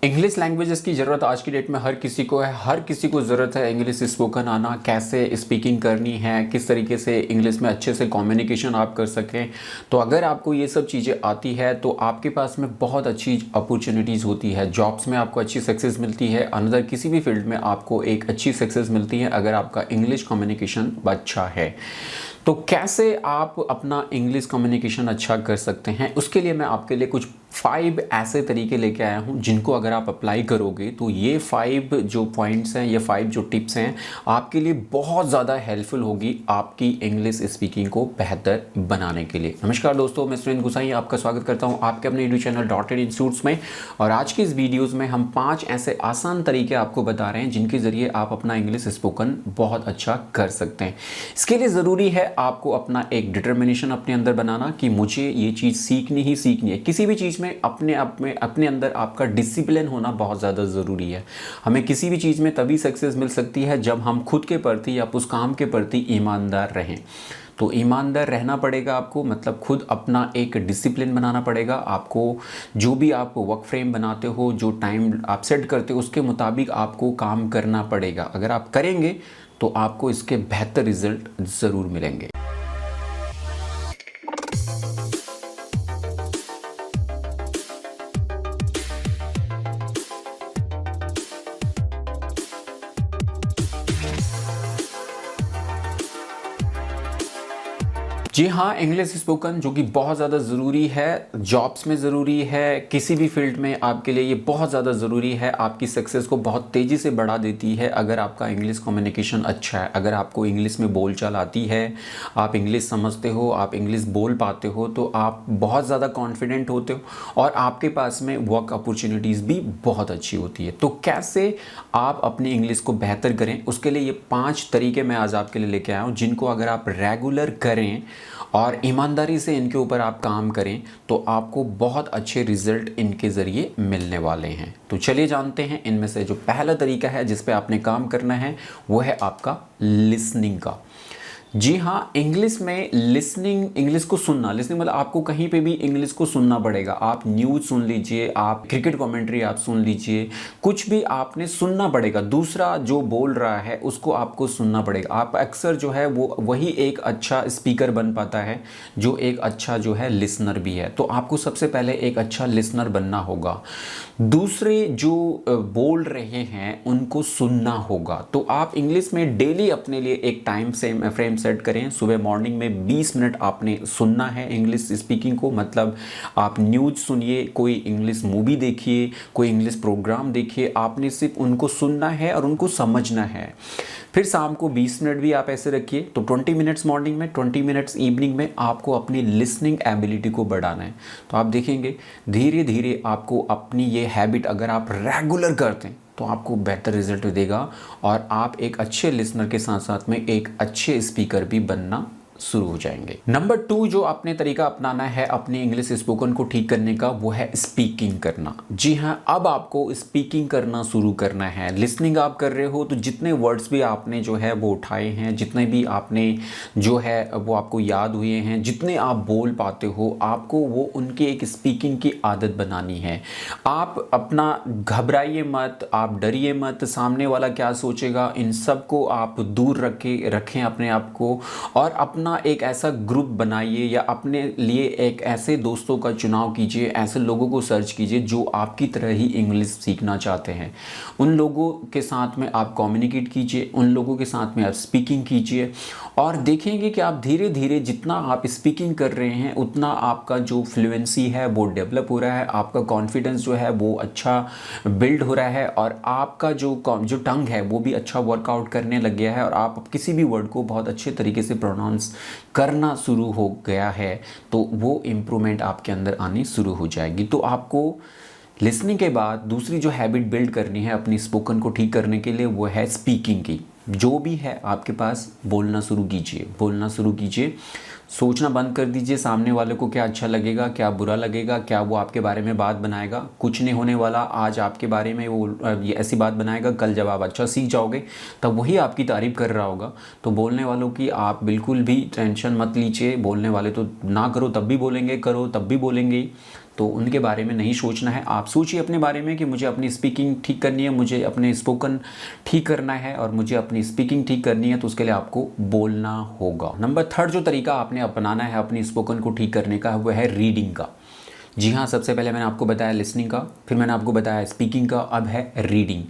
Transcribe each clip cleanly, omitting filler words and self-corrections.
English languages की ज़रूरत आज की डेट में हर किसी को है। हर किसी को ज़रूरत है इंग्लिश स्पोकन आना, कैसे स्पीकिंग करनी है, किस तरीके से इंग्लिश में अच्छे से कम्युनिकेशन आप कर सकें। तो अगर आपको ये सब चीज़ें आती है तो आपके पास में बहुत अच्छी अपॉर्चुनिटीज़ होती है। जॉब्स में आपको अच्छी सक्सेस मिलती है, अनदर किसी भी फील्ड में आपको एक अच्छी सक्सेस मिलती है अगर आपका इंग्लिश कम्युनिकेशन अच्छा है। तो कैसे आप अपना इंग्लिश कम्युनिकेशन अच्छा कर सकते हैं, उसके लिए मैं आपके लिए कुछ 5 ऐसे तरीके लेके आया हूं जिनको अगर आप अप्लाई करोगे तो ये 5 जो पॉइंट्स हैं, ये 5 जो टिप्स हैं, आपके लिए बहुत ज़्यादा हेल्पफुल होगी आपकी इंग्लिश स्पीकिंग को बेहतर बनाने के लिए। नमस्कार दोस्तों, मैं सुरेंद्र गुसाई आपका स्वागत करता हूं आपके अपने यूट्यूब चैनल डॉटेड इंस्टीट्यूट्स में। और आज की इस वीडियोज़ में हम 5 ऐसे आसान तरीके आपको बता रहे हैं जिनके ज़रिए आप अपना इंग्लिश स्पोकन बहुत अच्छा कर सकते हैं। इसके लिए ज़रूरी है आपको अपना एक डिटर्मिनेशन अपने अंदर बनाना कि मुझे ये चीज़ सीखनी ही सीखनी है। किसी भी चीज़ में अपने अंदर आपका डिसिप्लिन होना बहुत ज़्यादा ज़रूरी है। हमें किसी भी चीज़ में तभी सक्सेस मिल सकती है जब हम खुद के प्रति या उस काम के प्रति ईमानदार रहें। तो ईमानदार रहना पड़ेगा आपको, मतलब खुद अपना एक डिसिप्लिन बनाना पड़ेगा आपको। जो भी आप वर्क फ्रेम बनाते हो, जो टाइम आप सेट करते हो, उसके मुताबिक आपको काम करना पड़ेगा। अगर आप करेंगे तो आपको इसके बेहतर रिजल्ट ज़रूर मिलेंगे। जी हाँ, इंग्लिश स्पोकन जो कि बहुत ज़्यादा ज़रूरी है, जॉब्स में ज़रूरी है, किसी भी फील्ड में आपके लिए ये बहुत ज़्यादा ज़रूरी है। आपकी सक्सेस को बहुत तेज़ी से बढ़ा देती है अगर आपका इंग्लिश कम्युनिकेशन अच्छा है। अगर आपको इंग्लिश में बोलचाल आती है, आप इंग्लिश समझते हो, आप इंग्लिश बोल पाते हो, तो आप बहुत ज़्यादा कॉन्फिडेंट होते हो और आपके पास में वर्क अपॉर्चुनिटीज़ भी बहुत अच्छी होती है। तो कैसे आप अपनी इंग्लिश को बेहतर करें, उसके लिए ये 5 तरीके मैं आज आपके लिए लेके आया हूँ जिनको अगर आप रेगुलर करें और ईमानदारी से इनके ऊपर आप काम करें तो आपको बहुत अच्छे रिजल्ट इनके ज़रिए मिलने वाले हैं। तो चलिए जानते हैं इनमें से जो पहला तरीका है जिस पे आपने काम करना है वो है आपका लिसनिंग का। जी हाँ, इंग्लिश में लिसनिंग, इंग्लिश को सुनना, लिसनिंग मतलब आपको कहीं पे भी इंग्लिश को सुनना पड़ेगा। आप न्यूज़ सुन लीजिए, आप क्रिकेट कमेंट्री आप सुन लीजिए, कुछ भी आपने सुनना पड़ेगा। दूसरा जो बोल रहा है उसको आपको सुनना पड़ेगा। आप अक्सर जो है वो वही एक अच्छा स्पीकर बन पाता है जो एक अच्छा जो है लिसनर भी है। तो आपको सबसे पहले एक अच्छा लिसनर बनना होगा। दूसरे जो बोल रहे हैं उनको सुनना होगा। तो आप इंग्लिश में डेली अपने लिए एक टाइम फ्रेम सेट करें। सुबह मॉर्निंग में 20 मिनट आपने सुनना है इंग्लिश स्पीकिंग को, मतलब आप न्यूज़ सुनिए, कोई इंग्लिश मूवी देखिए, कोई इंग्लिश प्रोग्राम देखिए, आपने सिर्फ उनको सुनना है और उनको समझना है। फिर शाम को 20 मिनट भी आप ऐसे रखिए। तो 20 मिनट्स मॉर्निंग में, 20 मिनट्स इवनिंग में आपको अपनी लिसनिंग एबिलिटी को बढ़ाना है। तो आप देखेंगे धीरे धीरे आपको अपनी ये हैबिट अगर आप रेगुलर करते हैं तो आपको बेहतर रिजल्ट देगा और आप एक अच्छे लिसनर के साथ साथ में एक अच्छे स्पीकर भी बनना शुरू हो जाएंगे। नंबर 2 जो आपने तरीका अपनाना है अपनी इंग्लिश स्पोकन को ठीक करने का वो है स्पीकिंग करना। जी हाँ, अब आपको स्पीकिंग करना शुरू करना है। लिसनिंग आप कर रहे हो तो जितने वर्ड्स भी आपने जो है वो उठाए हैं, जितने भी आपने जो है वो आपको याद हुए हैं, जितने आप बोल पाते हो, आपको वो उनके एक स्पीकिंग की आदत बनानी है। आप अपना घबराइए मत, आप डरिए मत, सामने वाला क्या सोचेगा, इन सब को आप दूर रखें अपने आप को और अपना एक ऐसा ग्रुप बनाइए या अपने लिए एक ऐसे दोस्तों का चुनाव कीजिए, ऐसे लोगों को सर्च कीजिए जो आपकी तरह ही इंग्लिश सीखना चाहते हैं। उन लोगों के साथ में आप कम्युनिकेट कीजिए, उन लोगों के साथ में आप स्पीकिंग कीजिए और देखेंगे कि आप धीरे धीरे जितना आप स्पीकिंग कर रहे हैं उतना आपका जो फ्लुएंसी है वो डेवलप हो रहा है, आपका कॉन्फिडेंस जो है वो अच्छा बिल्ड हो रहा है और आपका जो टंग है वो भी अच्छा वर्कआउट करने लग गया है और आप किसी भी वर्ड को बहुत अच्छे तरीके से प्रोनाउंस करना शुरू हो गया है। तो वो इम्प्रूवमेंट आपके अंदर आनी शुरू हो जाएगी। तो आपको लिसनिंग के बाद दूसरी जो हैबिट बिल्ड करनी है अपनी स्पोकन को ठीक करने के लिए वो है स्पीकिंग की। जो भी है आपके पास बोलना शुरू कीजिए, बोलना शुरू कीजिए। सोचना बंद कर दीजिए सामने वाले को क्या अच्छा लगेगा, क्या बुरा लगेगा, क्या वो आपके बारे में बात बनाएगा। कुछ नहीं होने वाला, आज आपके बारे में वो ये ऐसी बात बनाएगा, कल जब आप अच्छा सीख जाओगे तब वही आपकी तारीफ़ कर रहा होगा। तो बोलने वालों की आप बिल्कुल भी टेंशन मत लीजिए। बोलने वाले तो ना करो तब भी बोलेंगे, करो तब भी बोलेंगे। तो उनके बारे में नहीं सोचना है। आप सोचिए अपने बारे में कि मुझे अपनी स्पीकिंग ठीक करनी है, मुझे अपने स्पोकन ठीक करना है और मुझे अपनी स्पीकिंग ठीक करनी है, तो उसके लिए आपको बोलना होगा। नंबर 3 जो तरीका आपने अपनाना है अपनी स्पोकन को ठीक करने का, वो है रीडिंग का। जी हाँ, सबसे पहले मैंने आपको बताया लिसनिंग का, फिर मैंने आपको बताया स्पीकिंग का, अब है रीडिंग।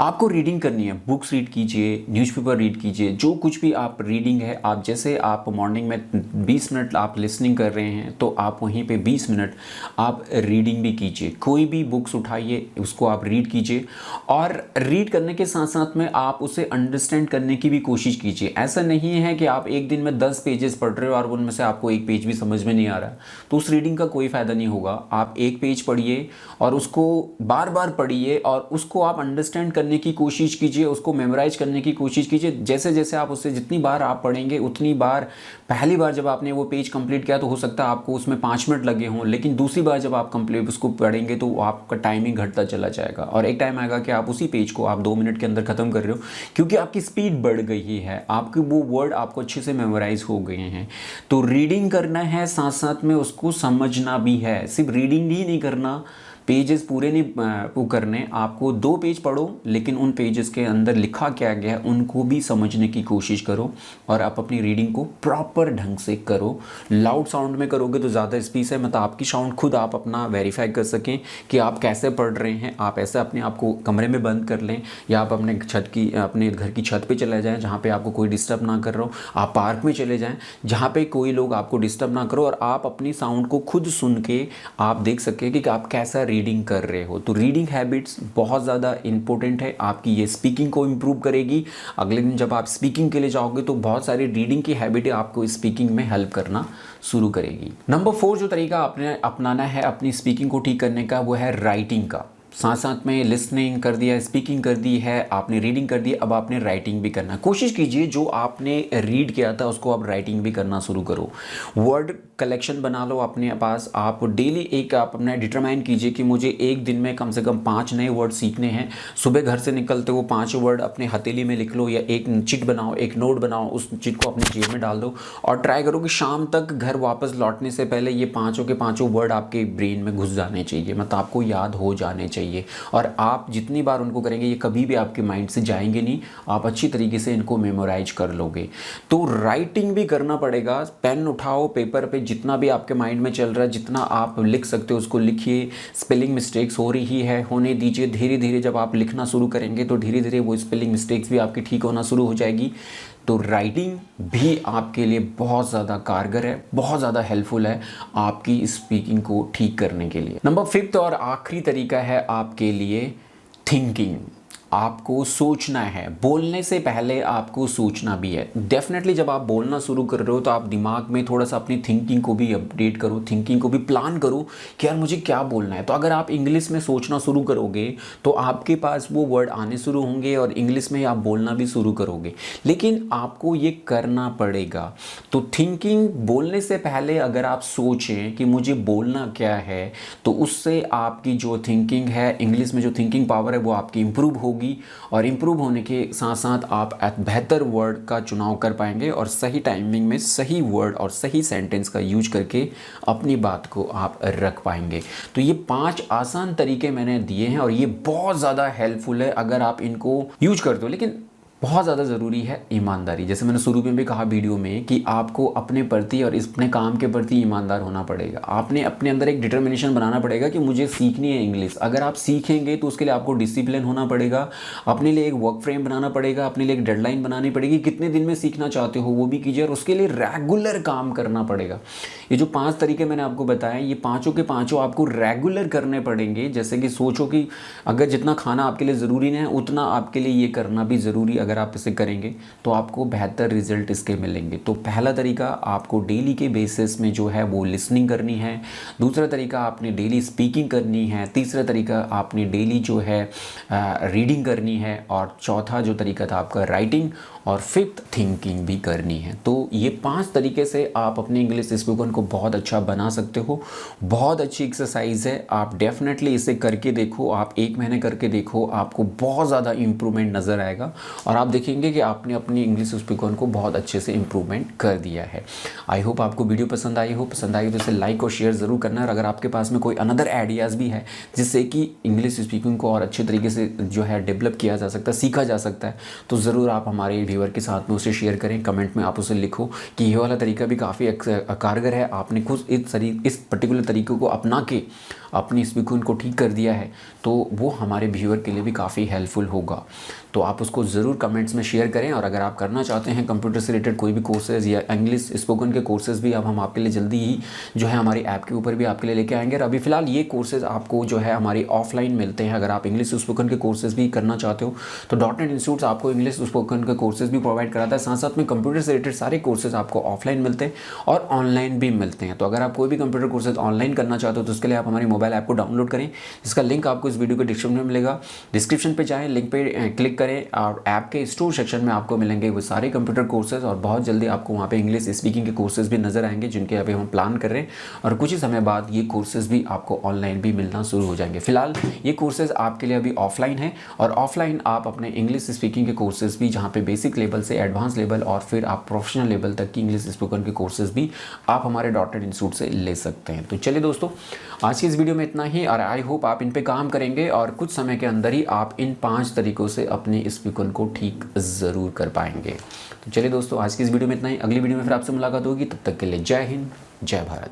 आपको रीडिंग करनी है, बुक्स रीड कीजिए, न्यूज़पेपर रीड कीजिए, जो कुछ भी आप रीडिंग है, आप जैसे आप मॉर्निंग में 20 मिनट आप लिसनिंग कर रहे हैं, तो आप वहीं पे 20 मिनट आप रीडिंग भी कीजिए। कोई भी बुक्स उठाइए, उसको आप रीड कीजिए और रीड करने के साथ साथ में आप उसे अंडरस्टैंड करने की भी कोशिश कीजिए। ऐसा नहीं है कि आप एक दिन में 10 पेजेस पढ़ रहे हो और उनमें से आपको एक पेज भी समझ में नहीं आ रहा है, तो उस रीडिंग का कोई फ़ायदा नहीं होगा। आप एक पेज पढ़िए और उसको बार बार पढ़िए और उसको आप अंडरस्टैंड करने की कोशिश कीजिए, उसको मेमोराइज करने की कोशिश कीजिए। जैसे जैसे आप उससे जितनी बार आप पढ़ेंगे उतनी बार, पहली बार जब आपने वो पेज कंप्लीट किया तो हो सकता है आपको उसमें 5 मिनट लगे हों, लेकिन दूसरी बार जब आप कंप्लीट उसको पढ़ेंगे तो आपका टाइमिंग घटता चला जाएगा और एक टाइम आएगा कि आप उसी पेज को आप 2 मिनट के अंदर ख़त्म कर रहे हो, क्योंकि आपकी स्पीड बढ़ गई है, आपके वो वर्ड आपको अच्छे से मेमोराइज हो गए हैं। तो रीडिंग करना है, साथ साथ में उसको समझना भी है। सिर्फ रीडिंग ही नहीं करना, पेजेस पूरे नहीं वो करने, आपको 2 पेज पढ़ो लेकिन उन पेजेस के अंदर लिखा क्या गया है उनको भी समझने की कोशिश करो और आप अपनी रीडिंग को प्रॉपर ढंग से करो। लाउड साउंड में करोगे तो ज़्यादा स्पीस है, मतलब आपकी साउंड खुद आप अपना वेरीफाई कर सकें कि आप कैसे पढ़ रहे हैं। आप ऐसे अपने आप को कमरे में बंद कर लें या आप अपने घर की छत पे चले जाएं जहाँ पे आपको कोई डिस्टर्ब ना कर रहा हो। आप पार्क में चले जाएं जहाँ पे कोई लोग आपको डिस्टर्ब ना करो और आप अपनी साउंड को खुद सुन के आप देख सकें कि आप कैसा रीडिंग कर रहे हो। तो रीडिंग हैबिट्स बहुत ज़्यादा इंपॉर्टेंट है, आपकी ये स्पीकिंग को इम्प्रूव करेगी। अगले दिन जब आप स्पीकिंग के लिए जाओगे तो बहुत सारी रीडिंग की हैबिट आपको स्पीकिंग में हेल्प करना शुरू करेगी। नंबर 4 जो तरीका आपने अपनाना है अपनी स्पीकिंग को ठीक करने का, वो है राइटिंग का। साथ साथ में लिसनिंग कर दिया, स्पीकिंग कर दी है, आपने रीडिंग कर दी, अब आपने राइटिंग भी करना है। कोशिश कीजिए जो आपने रीड किया था उसको आप राइटिंग भी करना शुरू करो। वर्ड कलेक्शन बना लो अपने पास। आप डेली एक आप अपना डिटरमाइन कीजिए कि मुझे एक दिन में कम से कम 5 नए वर्ड सीखने हैं। सुबह घर से निकलते हो 5 वर्ड अपने हथेली में लिख लो या एक चिट बनाओ, एक नोट बनाओ, उस चिट को अपनी जेब में डाल दो और ट्राई करो कि शाम तक घर वापस लौटने से पहले ये 5 के 5 वर्ड आपके ब्रेन में घुस जाने चाहिए, मतलब आपको याद हो जाने चाहिए। और आप जितनी बार उनको करेंगे ये कभी भी आपके माइंड से जाएंगे नहीं, आप अच्छी तरीके से इनको मेमोराइज कर लोगे। तो राइटिंग भी करना पड़ेगा। पेन उठाओ, पेपर पे जितना भी आपके माइंड में चल रहा है, जितना आप लिख सकते हो उसको लिखिए। स्पेलिंग मिस्टेक्स हो रही है, होने दीजिए। धीरे धीरे जब आप लिखना शुरू करेंगे तो धीरे धीरे वो स्पेलिंग मिस्टेक्स भी आपकी ठीक होना शुरू हो जाएगी। तो राइटिंग भी आपके लिए बहुत ज़्यादा कारगर है, बहुत ज़्यादा हेल्पफुल है आपकी स्पीकिंग को ठीक करने के लिए। नंबर 5 और आखिरी तरीका है आपके लिए थिंकिंग। आपको सोचना है, बोलने से पहले आपको सोचना भी है। डेफिनेटली जब आप बोलना शुरू कर रहे हो तो आप दिमाग में थोड़ा सा अपनी थिंकिंग को भी अपडेट करो, थिंकिंग को भी प्लान करो कि यार मुझे क्या बोलना है। तो अगर आप इंग्लिश में सोचना शुरू करोगे तो आपके पास वो वर्ड आने शुरू होंगे और इंग्लिश में आप बोलना भी शुरू करोगे, लेकिन आपको ये करना पड़ेगा। तो थिंकिंग, बोलने से पहले अगर आप सोचें कि मुझे बोलना क्या है तो उससे आपकी जो थिंकिंग है, इंग्लिश में जो थिंकिंग पावर है वो आपकी इंप्रूव होगी और इंप्रूव होने के साथ साथ आप बेहतर वर्ड का चुनाव कर पाएंगे और सही टाइमिंग में सही वर्ड और सही सेंटेंस का यूज करके अपनी बात को आप रख पाएंगे। तो ये 5 आसान तरीके मैंने दिए हैं और ये बहुत ज़्यादा हेल्पफुल है अगर आप इनको यूज करते हो। लेकिन बहुत ज़्यादा ज़रूरी है ईमानदारी। जैसे मैंने शुरू में भी कहा वीडियो में कि आपको अपने प्रति और अपने काम के प्रति ईमानदार होना पड़ेगा। आपने अपने अंदर एक डिटर्मिनेशन बनाना पड़ेगा कि मुझे सीखनी है इंग्लिश। अगर आप सीखेंगे तो उसके लिए आपको डिसिप्लिन होना पड़ेगा, अपने लिए एक वर्क फ्रेम बनाना पड़ेगा, अपने लिए एक डेडलाइन बनानी पड़ेगी, कितने दिन में सीखना चाहते हो वो भी कीजिए और उसके लिए रेगुलर काम करना पड़ेगा। ये जो 5 तरीके मैंने आपको बताए, ये 5 के 5 आपको रेगुलर करने पड़ेंगे। जैसे कि सोचो कि अगर जितना खाना आपके लिए ज़रूरी नहीं है उतना आपके लिए ये करना भी ज़रूरी। अगर आप इसे करेंगे तो आपको बेहतर रिजल्ट इसके मिलेंगे। तो पहला तरीका आपको डेली के बेसिस में जो है वो लिसनिंग करनी है। दूसरा तरीका आपने डेली स्पीकिंग करनी है। तीसरा तरीका आपने डेली जो है रीडिंग करनी है और चौथा जो तरीका था आपका राइटिंग और 5th थिंकिंग भी करनी है। तो ये 5 तरीके से आप अपने इंग्लिश स्पोकन को बहुत अच्छा बना सकते हो। बहुत अच्छी एक्सरसाइज है, आप डेफिनेटली इसे करके देखो। आप 1 महीने करके देखो, आपको बहुत ज़्यादा इम्प्रूवमेंट नज़र आएगा और और आप देखेंगे कि आपने अपनी इंग्लिश स्पीकिंग को बहुत अच्छे से इम्प्रूवमेंट कर दिया है। आई होप आपको वीडियो पसंद आई हो। पसंद आई तो इसे लाइक और शेयर ज़रूर करना। और अगर आपके पास में कोई अनदर आइडियाज़ भी है जिससे कि इंग्लिश स्पीकिंग को और अच्छे तरीके से जो है डेवलप किया जा सकता है, सीखा जा सकता है, तो ज़रूर आप हमारे व्यूअर के साथ में उसे शेयर करें। कमेंट में आप उसे लिखो कि ये वाला तरीका भी काफ़ी कारगर है, आपने खुद इस पर्टिकुलर तरीके को अपना के अपनी स्पीकिंग को ठीक कर दिया है, तो वो हमारे व्यूअर के लिए भी काफ़ी हेल्पफुल होगा। तो आप उसको ज़रूर कमेंट्स में शेयर करें। और अगर आप करना चाहते हैं कंप्यूटर से रिलेटेड कोई भी कोर्सेज़ या इंग्लिश स्पोकन के कोर्सेज़ भी, अब हम आपके लिए जल्दी ही जो है हमारी ऐप के ऊपर भी आपके लिए लेके आएंगे। और अभी फ़िलहाल ये कोर्सेज़ आपको जो है हमारी ऑफलाइन मिलते हैं। अगर आप इंग्लिश स्पोकन के कोर्सेज़ भी करना चाहते हो तो .NET इंस्टीट्यूट आपको इंग्लिश स्पोकन के कोर्सेज़ भी प्रोवाइड कराता है। साथ साथ में कंप्यूटर से रिलेटेड सारे कोर्सेज़ आपको ऑफलाइन मिलते हैं और ऑनलाइन भी मिलते हैं। तो अगर आप कोई भी कंप्यूटर कोर्सेज ऑनलाइन करना चाहते हो तो उसके लिए आप हमारी मोबाइल ऐप को डाउनलोड करें, जिसका लिंक आपको इस वीडियो के डिस्क्रिप्शन में मिलेगा। डिस्क्रिप्शन पे जाएं, लिंक पे क्लिक करें और ऐप के स्टोर सेक्शन में आपको मिलेंगे वो सारे कंप्यूटर कोर्सेज। और बहुत जल्दी आपको वहाँ पे इंग्लिश स्पीकिंग के कोर्सेज भी नजर आएंगे, जिनके अभी हम प्लान कर रहे हैं। और कुछ ही समय बाद ये कोर्सेज भी आपको ऑनलाइन भी मिलना शुरू हो जाएंगे। फिलहाल ये कोर्सेज आपके लिए अभी ऑफलाइन है, और ऑफलाइन आप अपने इंग्लिश स्पीकिंग के कोर्सेज भी, जहाँ पे बेसिक लेवल से एडवांस लेवल और फिर आप प्रोफेशनल लेवल तक की इंग्लिश स्पीकिंग के कोर्सेज भी आप हमारे .NET इंस्टीट्यूट से ले सकते हैं। तो चलिए दोस्तों, आज की इस वीडियो में इतना ही, और आई होप आप इन पे काम करेंगे और कुछ समय के अंदर ही आप इन 5 तरीकों से अपनी स्पीकिंग को ठीक ज़रूर कर पाएंगे। तो चलिए दोस्तों, आज की इस वीडियो में इतना ही। अगली वीडियो में फिर आपसे मुलाकात होगी। तब तक के लिए जय हिंद, जय भारत।